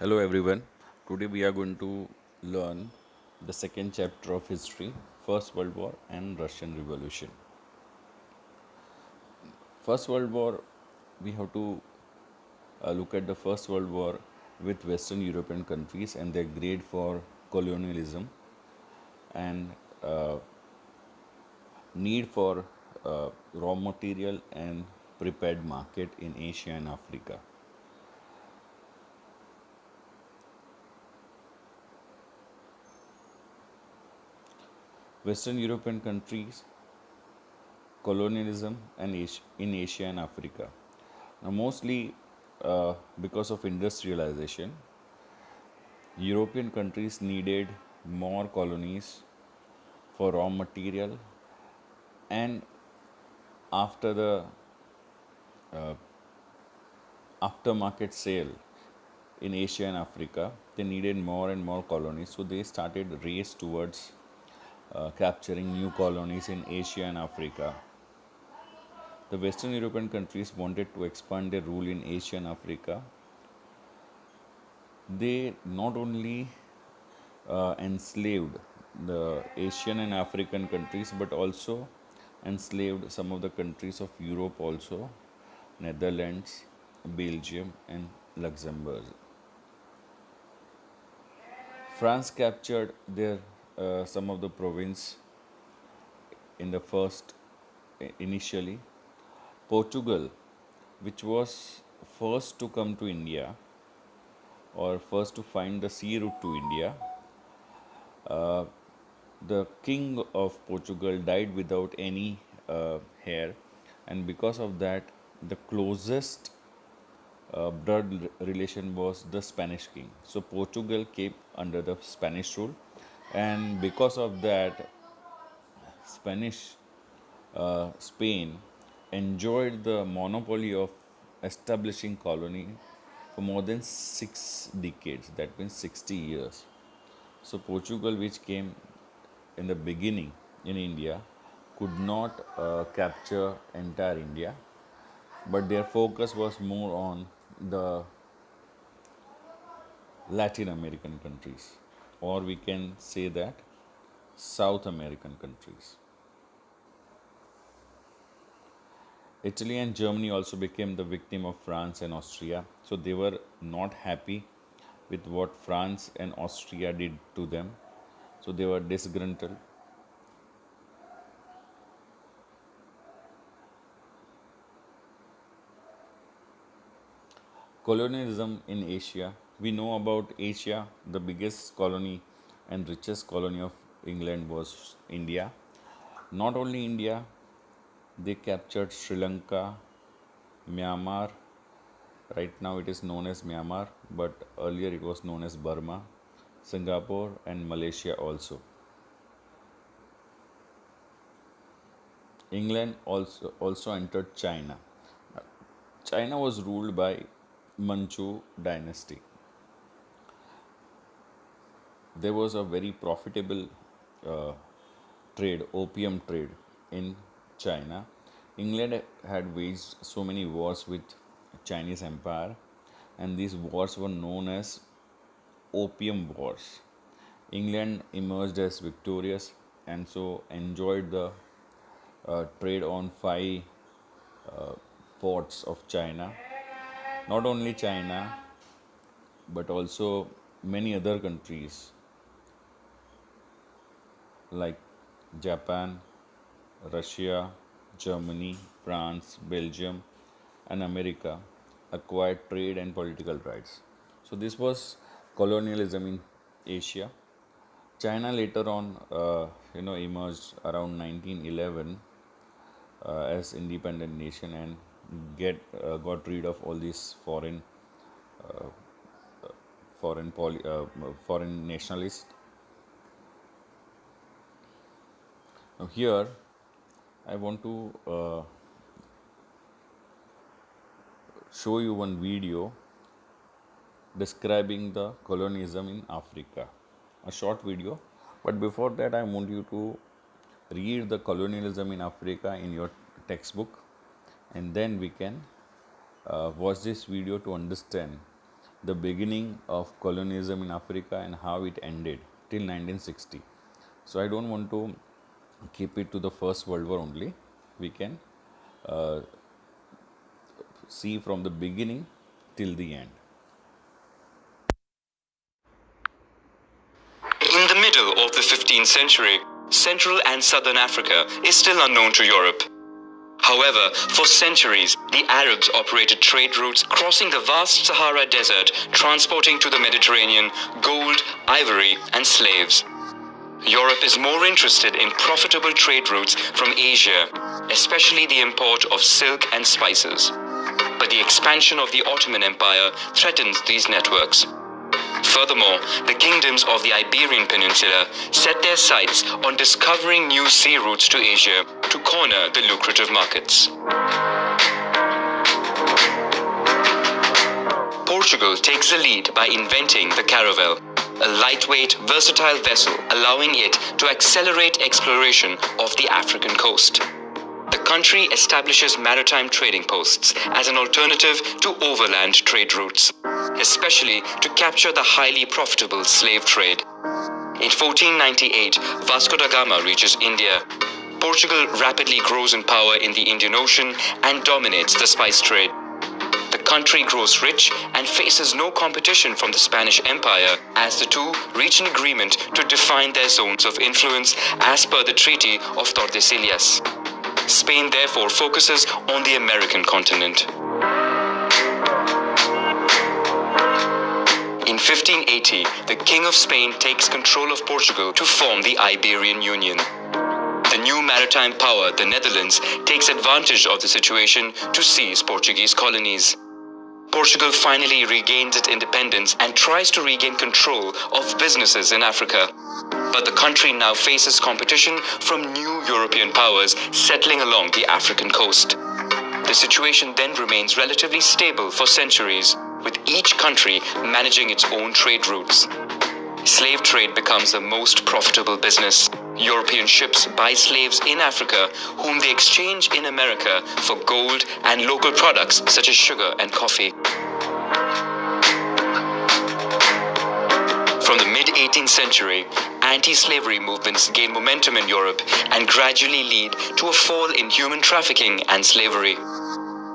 Hello everyone. Today we are going to learn the second chapter of history, First World War and Russian Revolution. First World War, we have to look at the First World War with Western European countries and their grade for colonialism and need for raw material and prepared market in Asia and Africa. Western European countries colonialism and in Asia and Africa. Now, mostly because of industrialization, European countries needed more colonies for raw material, and after the aftermarket sale in Asia and Africa, they needed more and more colonies. So they started race towards capturing new colonies in Asia and Africa. The Western European countries wanted to expand their rule in Asia and Africa. They not only enslaved the Asian and African countries, but also enslaved some of the countries of Europe also, Netherlands, Belgium, and Luxembourg. France captured their some of the province in the first initially. Portugal, which was first to come to India or first to find the sea route to India, the king of Portugal died without any heir, and because of that, the closest blood relation was the Spanish king. So Portugal came under the Spanish rule, and because of that, Spain enjoyed the monopoly of establishing colony for more than 6 decades. That means 60 years. So Portugal, which came in the beginning in India, could not capture entire India, but their focus was more on the Latin American countries, or we can say that South American countries. Italy and Germany also became the victim of France and Austria, so they were not happy with what France and Austria did to them, so they were disgruntled. Colonialism in Asia. We know about Asia, the biggest colony and richest colony of England was India. Not only India, they captured Sri Lanka, Myanmar. Right now it is known as Myanmar, but earlier it was known as Burma, Singapore, and Malaysia also. England also entered China. China was ruled by Manchu dynasty. There was a very profitable uh, trade, opium trade in China. England had waged so many wars with Chinese Empire, and these wars were known as opium wars. England emerged as victorious and so enjoyed the trade on five ports of China. Not only China, but also many other countries like Japan, Russia, Germany, France, Belgium, and America acquired trade and political rights. So this was colonialism in Asia. China later on, emerged around 1911 as independent nation and got rid of all these foreign nationalists. Now here, I want to show you one video describing the colonialism in Africa. A short video, but before that, I want you to read the colonialism in Africa in your textbook, and then we can watch this video to understand the beginning of colonialism in Africa and how it ended till 1960. So I don't want to keep it to the First World War only. We can see from the beginning till the end. In the middle of the 15th century, Central and Southern Africa is still unknown to Europe. However, for centuries, the Arabs operated trade routes crossing the vast Sahara Desert, transporting to the Mediterranean gold, ivory, and slaves. Europe is more interested in profitable trade routes from Asia, especially the import of silk and spices. But the expansion of the Ottoman Empire threatens these networks. Furthermore, the kingdoms of the Iberian Peninsula set their sights on discovering new sea routes to Asia to corner the lucrative markets. Portugal takes the lead by inventing the caravel, a lightweight, versatile vessel allowing it to accelerate exploration of the African coast. The country establishes maritime trading posts as an alternative to overland trade routes, especially to capture the highly profitable slave trade. In 1498, Vasco da Gama reaches India. Portugal rapidly grows in power in the Indian Ocean and dominates the spice trade. The country grows rich and faces no competition from the Spanish Empire as the two reach an agreement to define their zones of influence as per the Treaty of Tordesillas. Spain therefore focuses on the American continent. In 1580, the King of Spain takes control of Portugal to form the Iberian Union. The new maritime power, the Netherlands, takes advantage of the situation to seize Portuguese colonies. Portugal finally regains its independence and tries to regain control of businesses in Africa. But the country now faces competition from new European powers settling along the African coast. The situation then remains relatively stable for centuries, with each country managing its own trade routes. Slave trade becomes the most profitable business. European ships buy slaves in Africa, whom they exchange in America for gold and local products such as sugar and coffee. From the mid-18th century, anti-slavery movements gain momentum in Europe and gradually lead to a fall in human trafficking and slavery.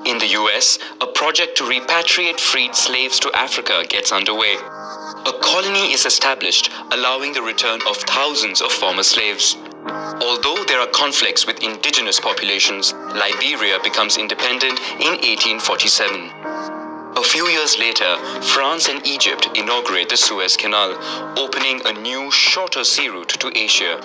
In the US, a project to repatriate freed slaves to Africa gets underway. A colony is established, allowing the return of thousands of former slaves. Although there are conflicts with indigenous populations, Liberia becomes independent in 1847. A few years later, France and Egypt inaugurate the Suez Canal, opening a new, shorter sea route to Asia.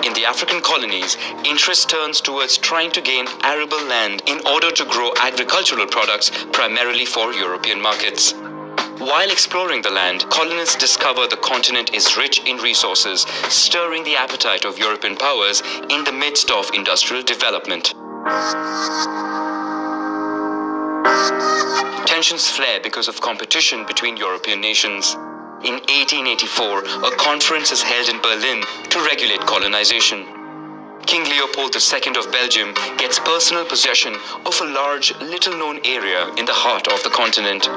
In the African colonies, interest turns towards trying to gain arable land in order to grow agricultural products primarily for European markets. While exploring the land, colonists discover the continent is rich in resources, stirring the appetite of European powers in the midst of industrial development. Tensions flare because of competition between European nations. In 1884, a conference is held in Berlin to regulate colonization. King Leopold II of Belgium gets personal possession of a large, little-known area in the heart of the continent.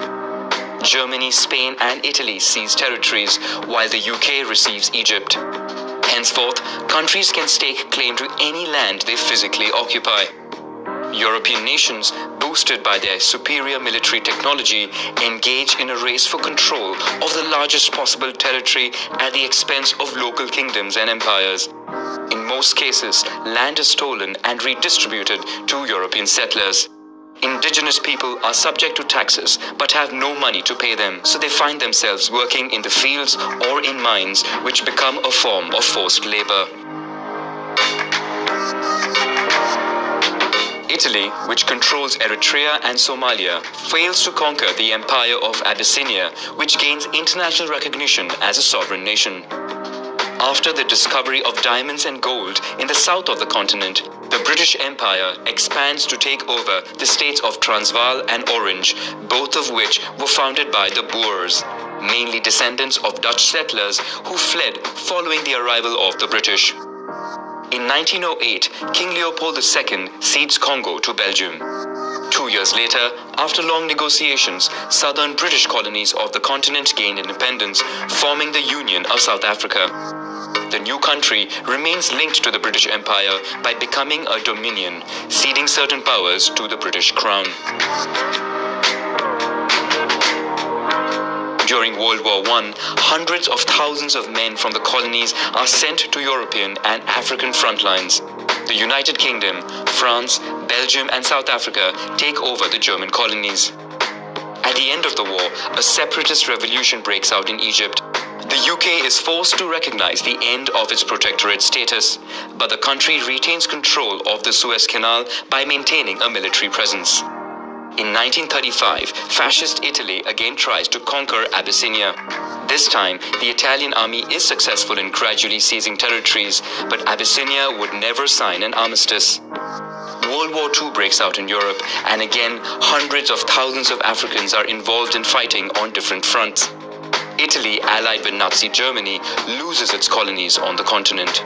Germany, Spain, and Italy seize territories, while the UK receives Egypt. Henceforth, countries can stake claim to any land they physically occupy. European nations, boosted by their superior military technology, engage in a race for control of the largest possible territory at the expense of local kingdoms and empires. In most cases, land is stolen and redistributed to European settlers. Indigenous people are subject to taxes but have no money to pay them, so they find themselves working in the fields or in mines, which become a form of forced labor. Italy, which controls Eritrea and Somalia, fails to conquer the empire of Abyssinia, which gains international recognition as a sovereign nation. After the discovery of diamonds and gold in the south of the continent, the British Empire expands to take over the states of Transvaal and Orange, both of which were founded by the Boers, mainly descendants of Dutch settlers who fled following the arrival of the British. In 1908, King Leopold II cedes Congo to Belgium. 2 years later, after long negotiations, southern British colonies of the continent gained independence, forming the Union of South Africa. The new country remains linked to the British Empire by becoming a dominion, ceding certain powers to the British Crown. During World War I, hundreds of thousands of men from the colonies are sent to European and African front lines. The United Kingdom, France, Belgium and South Africa take over the German colonies. At the end of the war, a separatist revolution breaks out in Egypt. The UK is forced to recognize the end of its protectorate status, but the country retains control of the Suez Canal by maintaining a military presence. In 1935, fascist Italy again tries to conquer Abyssinia. This time, the Italian army is successful in gradually seizing territories, but Abyssinia would never sign an armistice. World War II breaks out in Europe, and again, hundreds of thousands of Africans are involved in fighting on different fronts. Italy, allied with Nazi Germany, loses its colonies on the continent.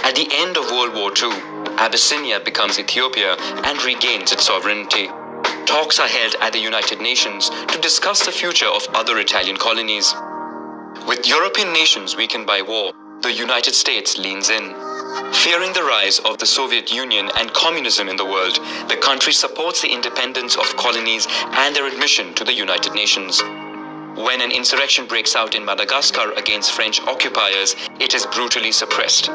At the end of World War II, Abyssinia becomes Ethiopia and regains its sovereignty. Talks are held at the United Nations to discuss the future of other Italian colonies. With European nations weakened by war, the United States leans in. Fearing the rise of the Soviet Union and communism in the world, the country supports the independence of colonies and their admission to the United Nations. When an insurrection breaks out in Madagascar against French occupiers, it is brutally suppressed.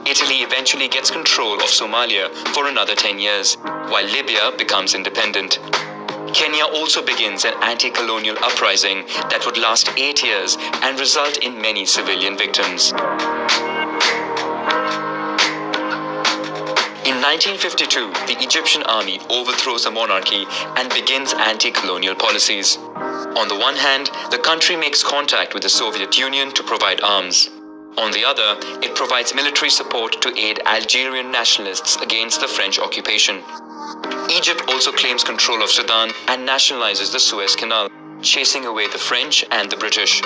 Italy eventually gets control of Somalia for another 10 years, while Libya becomes independent. Kenya also begins an anti-colonial uprising that would last 8 years and result in many civilian victims. In 1952, the Egyptian army overthrows the monarchy and begins anti-colonial policies. On the one hand, the country makes contact with the Soviet Union to provide arms. On the other, it provides military support to aid Algerian nationalists against the French occupation. Egypt also claims control of Sudan and nationalizes the Suez Canal, chasing away the French and the British.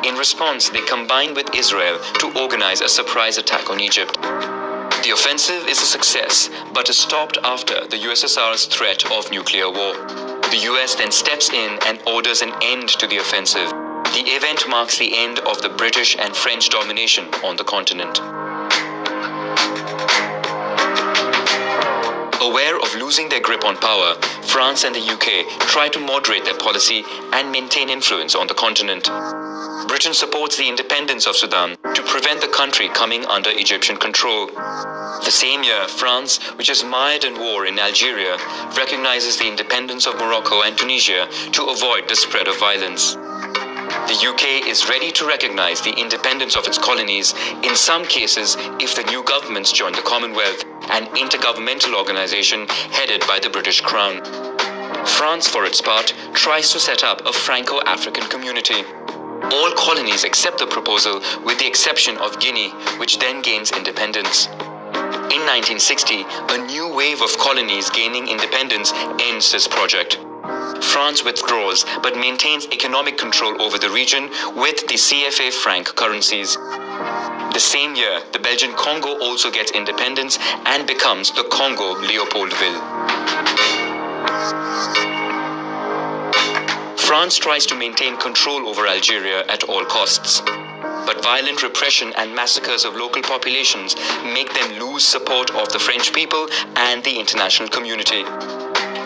In response, they combine with Israel to organize a surprise attack on Egypt. The offensive is a success, but is stopped after the USSR's threat of nuclear war. The US then steps in and orders an end to the offensive. The event marks the end of the British and French domination on the continent. Aware of losing their grip on power, France and the UK try to moderate their policy and maintain influence on the continent. Britain supports the independence of Sudan to prevent the country coming under Egyptian control. The same year, France, which is mired in war in Algeria, recognizes the independence of Morocco and Tunisia to avoid the spread of violence. The UK is ready to recognize the independence of its colonies, in some cases if the new governments join the Commonwealth, an intergovernmental organization headed by the British Crown. France, for its part, tries to set up a Franco-African community. All colonies accept the proposal with the exception of Guinea, which then gains independence. In 1960, a new wave of colonies gaining independence ends this project. France withdraws but maintains economic control over the region with the CFA franc currencies. The same year, the Belgian Congo also gets independence and becomes the Congo Leopoldville. France tries to maintain control over Algeria at all costs. But violent repression and massacres of local populations make them lose support of the French people and the international community.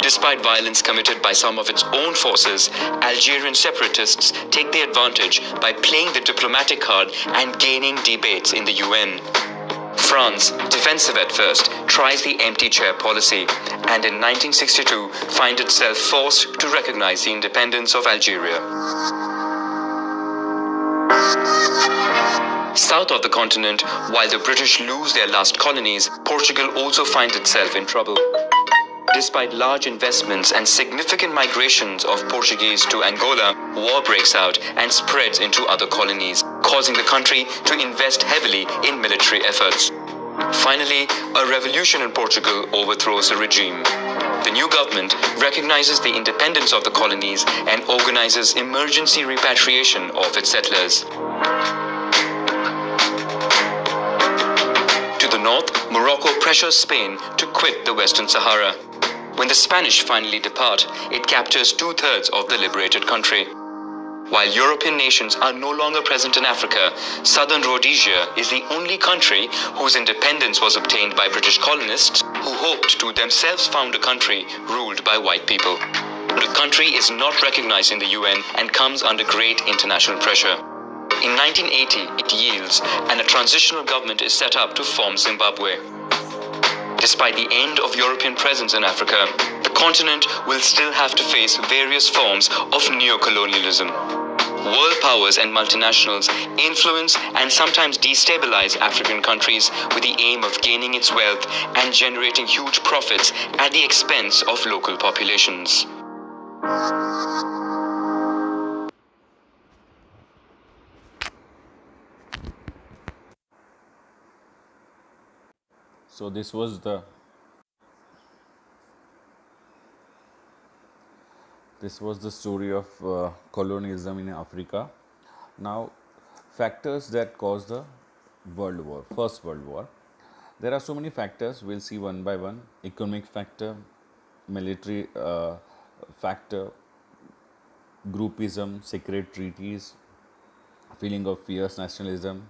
Despite violence committed by some of its own forces, Algerian separatists take the advantage by playing the diplomatic card and gaining debates in the UN. France, defensive at first, tries the empty chair policy, and in 1962 finds itself forced to recognize the independence of Algeria. South of the continent, while the British lose their last colonies, Portugal also finds itself in trouble. Despite large investments and significant migrations of Portuguese to Angola, war breaks out and spreads into other colonies, causing the country to invest heavily in military efforts. Finally, a revolution in Portugal overthrows the regime. The new government recognizes the independence of the colonies and organizes emergency repatriation of its settlers. To the north, Morocco pressures Spain to quit the Western Sahara. When the Spanish finally depart, it captures two-thirds of the liberated country. While European nations are no longer present in Africa, southern Rhodesia is the only country whose independence was obtained by British colonists who hoped to themselves found a country ruled by white people. The country is not recognized in the UN and comes under great international pressure. In 1980, it yields, and a transitional government is set up to form Zimbabwe. Despite the end of European presence in Africa, the continent will still have to face various forms of neocolonialism. World powers and multinationals influence and sometimes destabilize African countries with the aim of gaining its wealth and generating huge profits at the expense of local populations. So this was the story of colonialism in Africa. Now, factors that caused the World War, First World War. There are so many factors. We'll see one by one. Economic factor, military factor, groupism, secret treaties, feeling of fierce nationalism,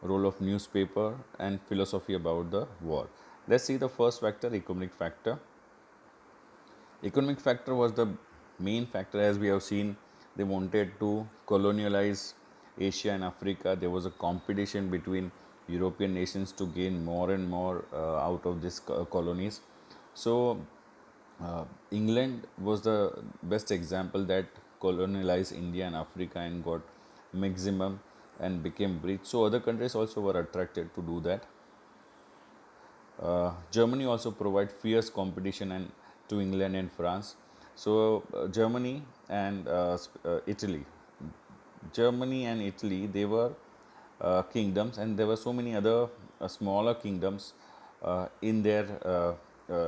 role of newspaper, and philosophy about the war. Let's see the first factor, economic factor. Economic factor was the main factor. As we have seen, they wanted to colonialize Asia and Africa. There was a competition between European nations to gain more and more out of these colonies. So England was the best example that colonialized India and Africa and got maximum and became rich. So other countries also were attracted to do that. Germany also provide fierce competition and to England and France. So Germany and Italy, they were kingdoms, and there were so many other smaller kingdoms in their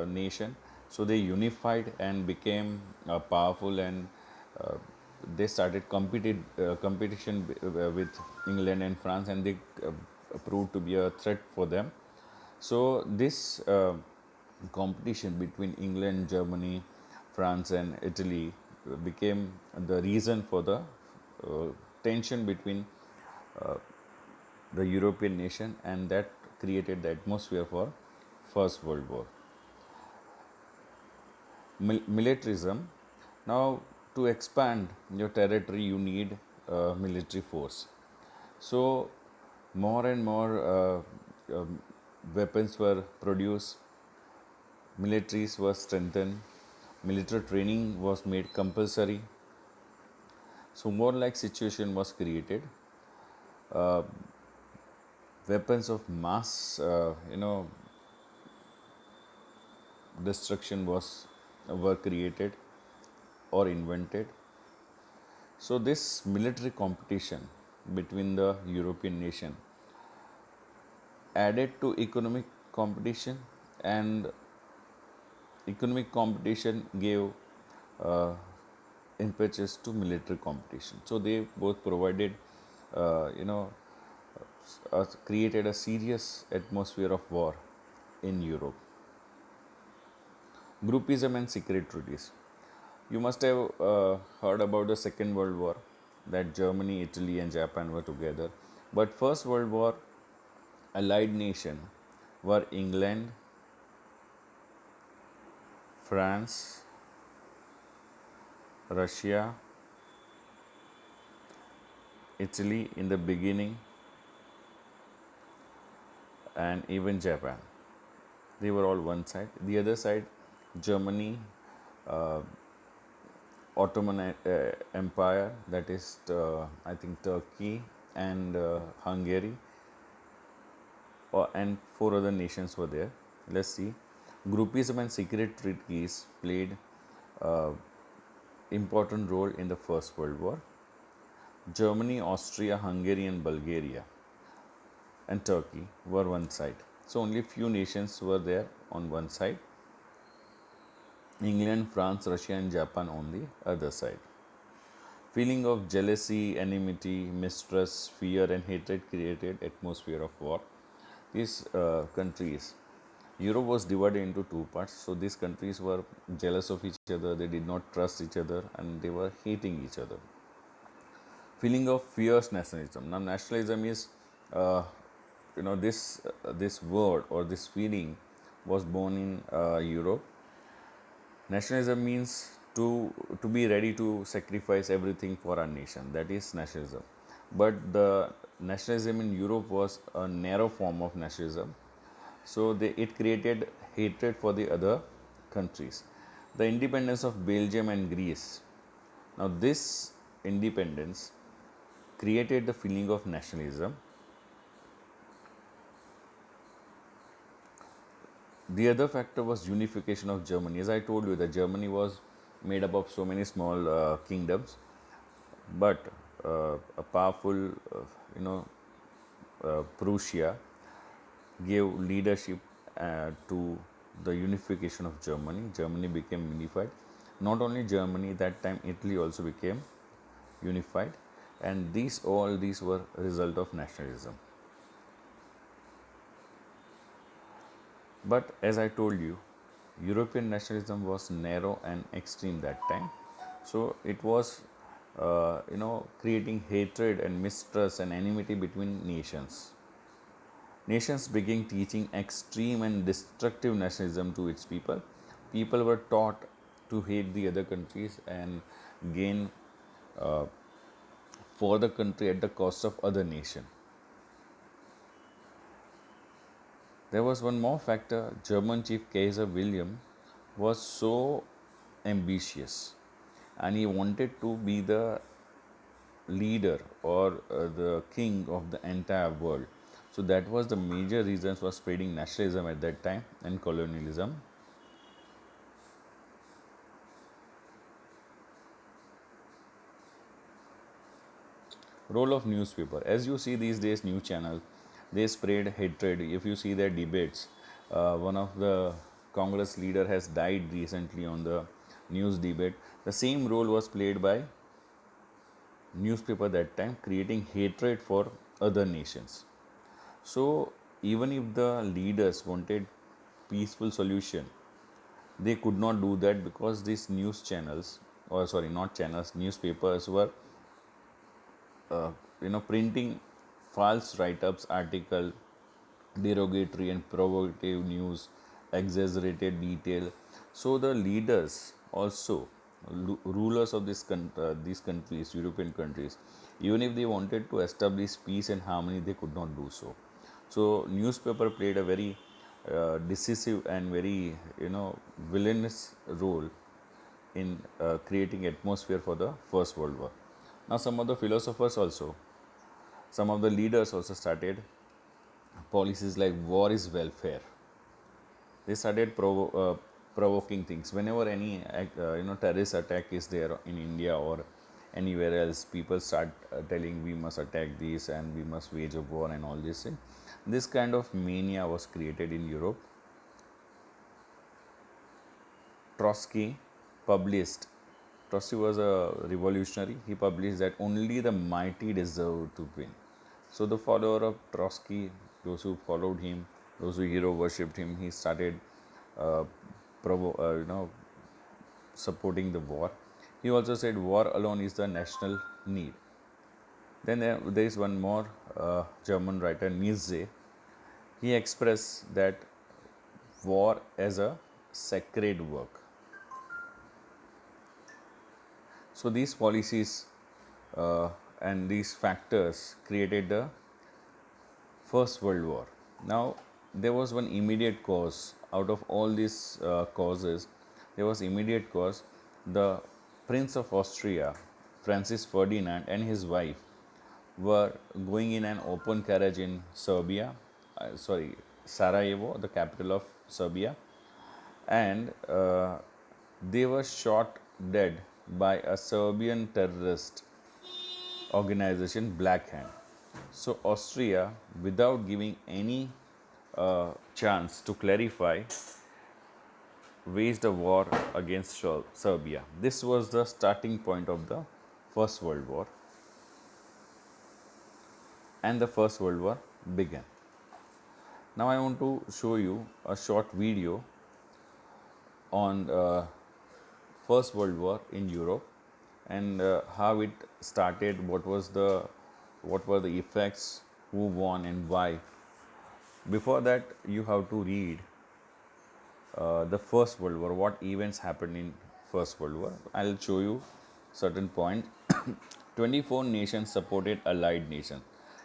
nation. So they unified and became powerful, and they started competition with England and France, and they proved to be a threat for them. So this competition between England, Germany, France, and Italy became the reason for the tension between the European nation, and that created the atmosphere for First World War. Militarism. Now, to expand your territory, you need military force. So, more and more weapons were produced, militaries were strengthened, military training was made compulsory. So, more like situation was created. Weapons of mass, destruction were created or invented. So this military competition between the European nation added to economic competition, and economic competition gave uh, impetus to military competition. So they both provided, created a serious atmosphere of war in Europe. Groupism and secret treaties. You must have heard about the Second World War, that Germany, Italy, and Japan were together. But First World War, allied nation were England, France, Russia, Italy in the beginning, and even Japan. They were all one side. The other side, Germany, Ottoman Empire, that is, I think, Turkey and Hungary, and four other nations were there. Let's see. Groupism and secret treaties played important role in the First World War. Germany, Austria, Hungary, and Bulgaria and Turkey were one side. So only few nations were there on one side. England, France, Russia, and Japan on the other side. Feeling of jealousy, enmity, mistrust, fear, and hatred created atmosphere of war. These countries Europe was divided into two parts, so these countries were jealous of each other, they did not trust each other, and they were hating each other. Feeling of fierce nationalism. Now, nationalism is, this word or this feeling was born in Europe. Nationalism means to be ready to sacrifice everything for our nation. That is nationalism. But the nationalism in Europe was a narrow form of nationalism. So it created hatred for the other countries. The independence of Belgium and Greece. Now this independence created the feeling of nationalism. The other factor was unification of Germany. As I told you, that Germany was made up of so many small kingdoms, but a powerful, Prussia gave leadership to the unification of Germany. Germany became unified. Not only Germany, that time Italy also became unified, and all these were a result of nationalism. But as I told you, European nationalism was narrow and extreme that time. So it was, creating hatred and mistrust and enmity between nations. Nations began teaching extreme and destructive nationalism to its people. People were taught to hate the other countries and gain for the country at the cost of other nation. There was one more factor. German chief Kaiser William was so ambitious and he wanted to be the leader or the king of the entire world. So that was the major reasons for spreading nationalism at that time and colonialism. Role of newspaper. As you see these days, news channels, they spread hatred. If you see their debates, one of the Congress leader has died recently on the news debate. The same role was played by newspaper that time, creating hatred for other nations. So even if the leaders wanted peaceful solution, they could not do that because these news channels, or sorry, not channels, newspapers were printing false write-ups, article, derogatory and provocative news, exaggerated detail. So the leaders also, rulers of these countries, European countries, even if they wanted to establish peace and harmony, they could not do so. So newspaper played a very decisive and very villainous role in creating atmosphere for the First World War. Now some of the philosophers also, some of the leaders also started policies like war is welfare. They started provoking things. Whenever any terrorist attack is there in India or anywhere else, people start telling we must attack this and we must wage a war and all this thing. This kind of mania was created in Europe. Trotsky published. Trotsky was a revolutionary. He published that only the mighty deserve to win. So the follower of Trotsky, those who followed him, those who hero worshipped him, he started, uh, supporting the war. He also said war alone is the national need. Then there is one more German writer, Nietzsche. He expressed that war as a sacred work. So these policies and these factors created the First World War. Now there was one immediate cause out of all these causes. There was immediate cause. The Prince of Austria, Francis Ferdinand, and his wife were going in an open carriage in Sarajevo, the capital of Serbia, and they were shot dead by a Serbian terrorist organization, Black Hand. So Austria, without giving any chance to clarify, waged a war against Serbia. This was the starting point of the First World War, and the First World War began. Now I want to show you a short video on First World War in Europe and how it started, what were the effects, who won and why. Before that, you have to read the First World War, what events happened in First World War. I'll show you certain points. 24 nations supported allied nations.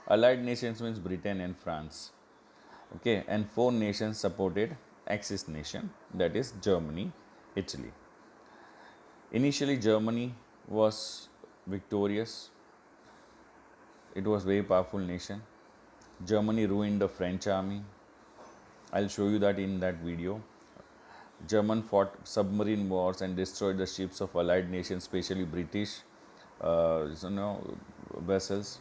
Allied nations means Britain and France. Okay, and 4 nations supported Axis nation, that is Germany, Italy. Initially, Germany was victorious. It was very powerful nation. Germany ruined the French army. I'll show you that in that video. German fought submarine wars and destroyed the ships of allied nations, especially British vessels.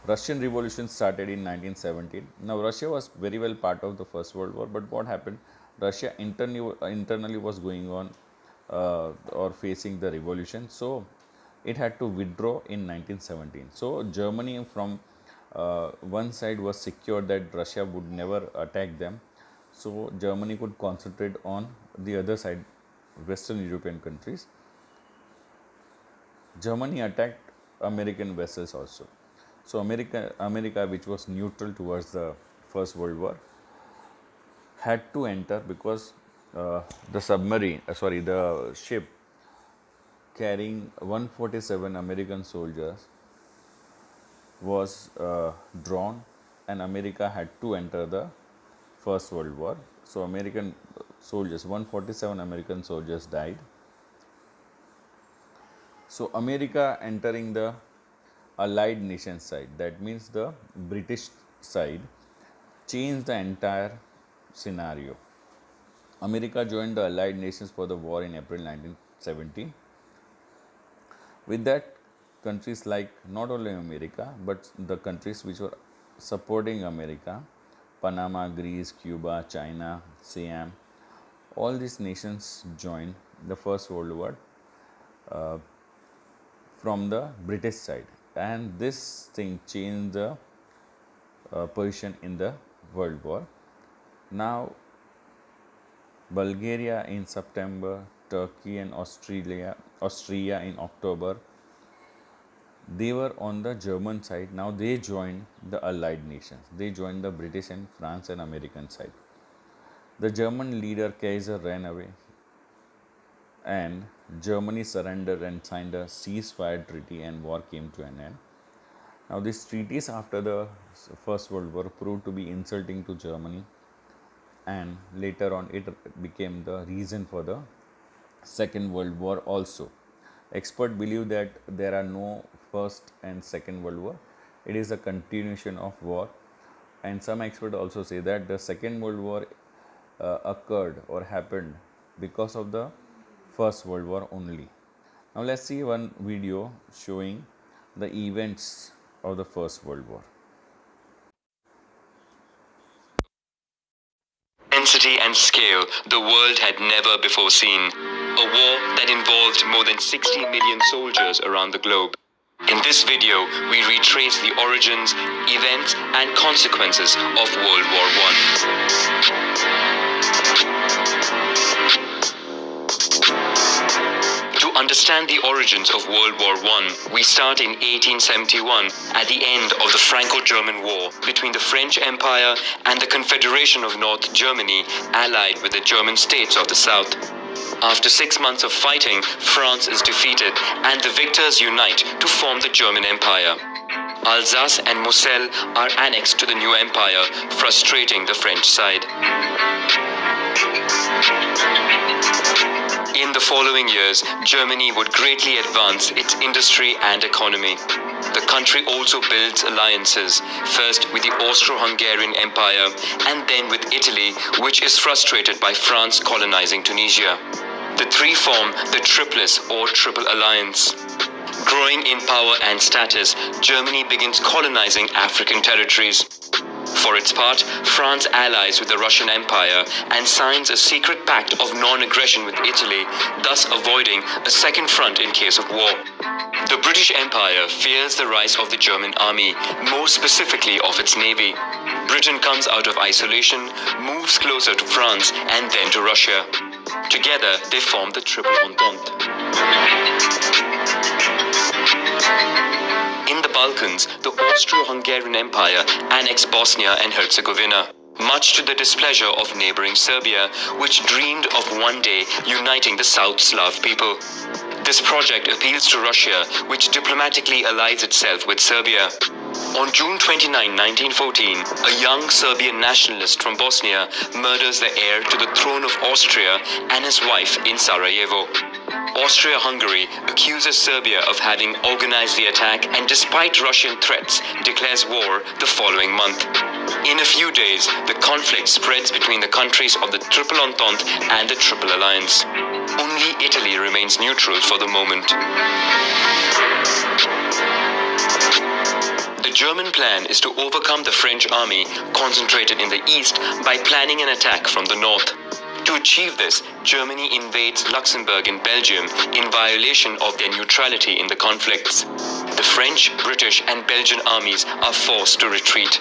Russian Revolution started in 1917. Now, Russia was very well part of the First World War, but what happened? Russia internally was going on or facing the revolution, so it had to withdraw in 1917. So, Germany from one side was secure that Russia would never attack them, so Germany could concentrate on the other side, Western European countries. Germany attacked American vessels also. So America, which was neutral towards the First World War, had to enter because the ship carrying 147 American soldiers was drawn, and America had to enter the First World War. So American soldiers, 147 American soldiers died. So America entering the allied nation side, that means the British side, changed the entire scenario. America joined the allied nations for the war in April 1917. With that, countries like not only America but the countries which were supporting America, Panama, Greece, Cuba, China, Siam, all these nations joined the First World War from the British side, and this thing changed the position in the World War. Now, Bulgaria in September, Turkey and Austria in October, they were on the German side. Now they joined the allied nations. They joined the British and France and American side. The German leader Kaiser ran away, and Germany surrendered and signed a ceasefire treaty, and war came to an end. Now these treaties after the First World War proved to be insulting to Germany, and later on it became the reason for the Second World War also. Experts believe that there are no First and Second World War. It is a continuation of war, and some experts also say that the Second World War occurred or happened because of the First World War only. Now let's see one video showing the events of the First World War. Intensity and scale the world had never before seen. A war that involved more than 60 million soldiers around the globe. In this video, we retrace the origins, events, and consequences of World War I. To understand the origins of World War I, we start in 1871 at the end of the Franco-German War between the French Empire and the Confederation of North Germany, allied with the German states of the South. After 6 months of fighting, France is defeated and the victors unite to form the German Empire. Alsace and Moselle are annexed to the new empire, frustrating the French side. In the following years, Germany would greatly advance its industry and economy. The country also builds alliances, first with the Austro-Hungarian Empire and then with Italy, which is frustrated by France colonizing Tunisia. The three form the Triplice or Triple Alliance. Growing in power and status, Germany begins colonizing African territories. For its part, France allies with the Russian Empire and signs a secret pact of non-aggression with Italy, thus avoiding a second front in case of war. The British Empire fears the rise of the German army, more specifically of its navy. Britain comes out of isolation, moves closer to France and then to Russia. Together, they form the Triple Entente. In the Balkans, the Austro-Hungarian Empire annexed Bosnia and Herzegovina, much to the displeasure of neighboring Serbia, which dreamed of one day uniting the South Slav people. This project appeals to Russia, which diplomatically allies itself with Serbia. On June 29, 1914, a young Serbian nationalist from Bosnia murders the heir to the throne of Austria and his wife in Sarajevo. Austria-Hungary accuses Serbia of having organized the attack and, despite Russian threats, declares war the following month. In a few days, the conflict spreads between the countries of the Triple Entente and the Triple Alliance. Only Italy remains neutral for the moment. The German plan is to overcome the French army concentrated in the east by planning an attack from the north. To achieve this, Germany invades Luxembourg and Belgium in violation of their neutrality in the conflicts. The French, British and Belgian armies are forced to retreat.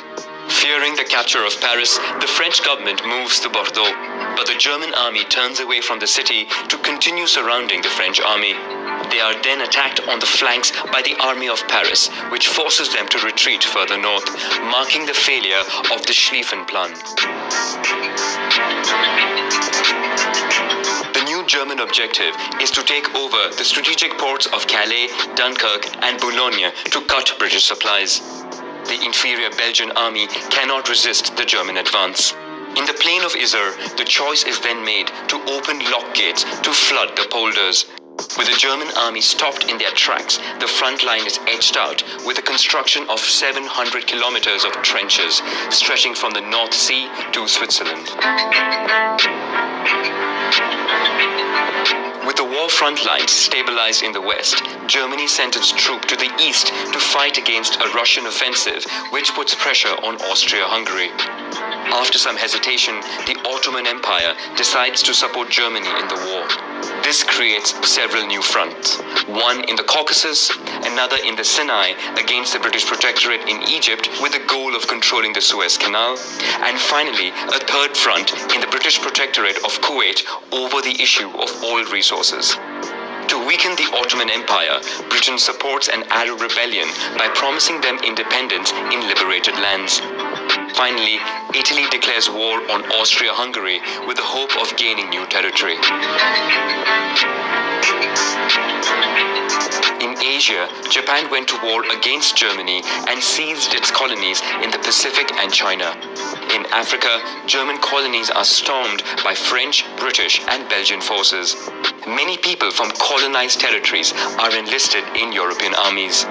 Fearing the capture of Paris, the French government moves to Bordeaux, but the German army turns away from the city to continue surrounding the French army. They are then attacked on the flanks by the army of Paris, which forces them to retreat further north, marking the failure of the Schlieffen Plan. The new German objective is to take over the strategic ports of Calais, Dunkirk and Boulogne to cut British supplies. The inferior Belgian army cannot resist the German advance. In the plain of Yser, the choice is then made to open lock gates to flood the polders. With the German army stopped in their tracks, the front line is edged out with the construction of 700 kilometers of trenches stretching from the North Sea to Switzerland. With the war front lines stabilized in the west, Germany sent its troops to the east to fight against a Russian offensive, which puts pressure on Austria-Hungary. After some hesitation, the Ottoman Empire decides to support Germany in the war. This creates several new fronts. One in the Caucasus, another in the Sinai against the British Protectorate in Egypt with the goal of controlling the Suez Canal, and finally a third front in the British Protectorate of Kuwait over the issue of oil resources. To weaken the Ottoman Empire, Britain supports an Arab rebellion by promising them independence in liberated lands. Finally, Italy declares war on Austria-Hungary with the hope of gaining new territory. In Asia, Japan went to war against Germany and seized its colonies in the Pacific and China. In Africa, German colonies are stormed by French, British and Belgian forces. Many people from colonized territories are enlisted in European armies.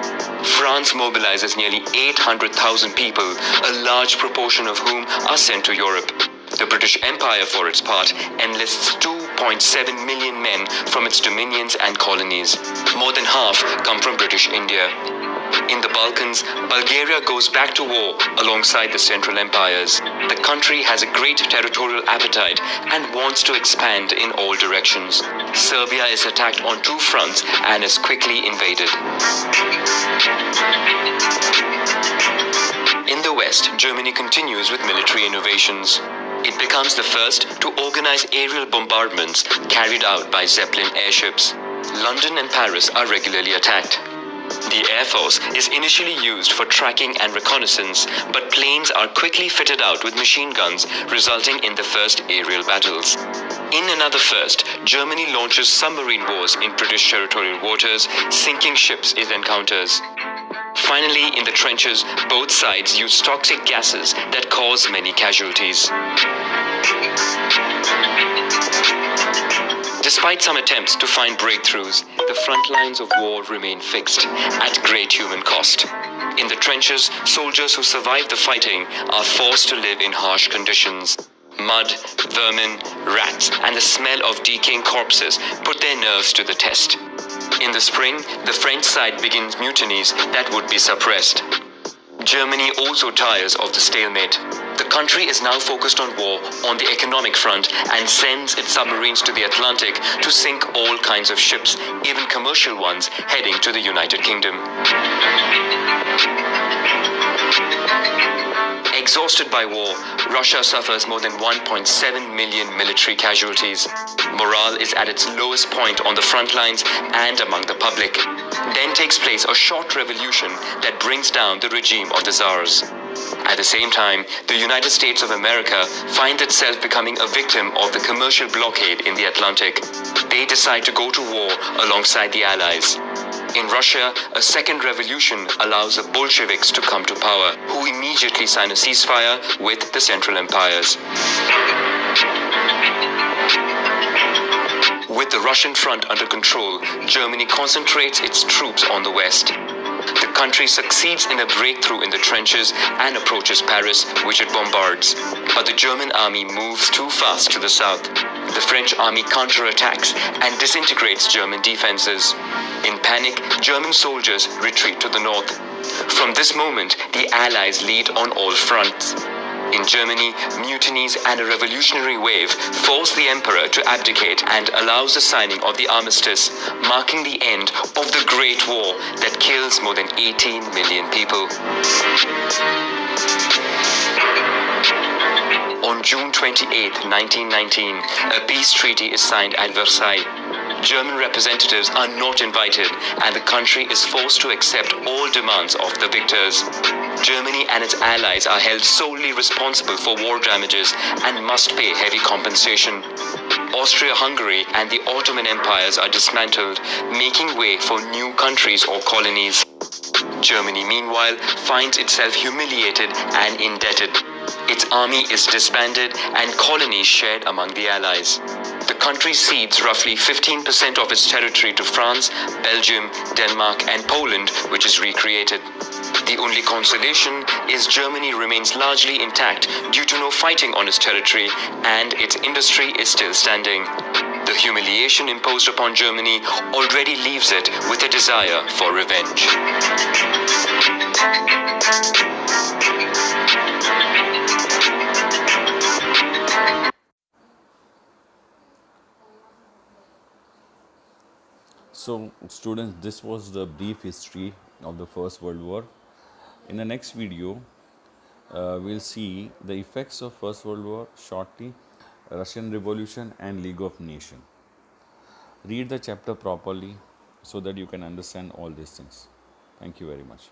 France mobilizes nearly 800,000 people, a large proportion of whom are sent to Europe. The British Empire, for its part, enlists 2.7 million men from its dominions and colonies. More than half come from British India. In the Balkans, Bulgaria goes back to war alongside the Central Empires. The country has a great territorial appetite and wants to expand in all directions. Serbia is attacked on two fronts and is quickly invaded. In the West, Germany continues with military innovations. It becomes the first to organize aerial bombardments carried out by Zeppelin airships. London and Paris are regularly attacked. The Air Force is initially used for tracking and reconnaissance, but planes are quickly fitted out with machine guns, resulting in the first aerial battles. In another first, Germany launches submarine wars in British territorial waters, sinking ships it encounters. Finally, in the trenches, both sides use toxic gases that cause many casualties. Despite some attempts to find breakthroughs, the front lines of war remain fixed, at great human cost. In the trenches, soldiers who survive the fighting are forced to live in harsh conditions. Mud, vermin, rats, and the smell of decaying corpses put their nerves to the test. In the spring, the French side begins mutinies that would be suppressed. Germany also tires of the stalemate. The country is now focused on war on the economic front and sends its submarines to the Atlantic to sink all kinds of ships, even commercial ones, heading to the United Kingdom. Exhausted by war, Russia suffers more than 1.7 million military casualties. Morale is at its lowest point on the front lines and among the public. Then takes place a short revolution that brings down the regime of the Tsars. At the same time, the United States of America finds itself becoming a victim of the commercial blockade in the Atlantic. They decide to go to war alongside the Allies. In Russia, a second revolution allows the Bolsheviks to come to power, who immediately sign a ceasefire with the Central Empires. With the Russian front under control, Germany concentrates its troops on the west. The country succeeds in a breakthrough in the trenches and approaches Paris, which it bombards. But the German army moves too fast to the south. The French army counterattacks and disintegrates German defenses. In panic, German soldiers retreat to the north. From this moment, the Allies lead on all fronts. In Germany, mutinies and a revolutionary wave force the emperor to abdicate and allows the signing of the armistice, marking the end of the Great War that kills more than 18 million people. On June 28, 1919, a peace treaty is signed at Versailles. German representatives are not invited, and the country is forced to accept all demands of the victors. Germany and its allies are held solely responsible for war damages and must pay heavy compensation. Austria-Hungary and the Ottoman empires are dismantled, making way for new countries or colonies. Germany, meanwhile, finds itself humiliated and indebted. Its army is disbanded and colonies shared among the allies. The country cedes roughly 15% of its territory to France, Belgium, Denmark and Poland, which is recreated. The only consolation is Germany remains largely intact due to no fighting on its territory, and its industry is still standing. The humiliation imposed upon Germany already leaves it with a desire for revenge. So, students, this was the brief history of the First World War. In the next video, we'll see the effects of First World War shortly, Russian Revolution and League of Nations. Read the chapter properly so that you can understand all these things. Thank you very much.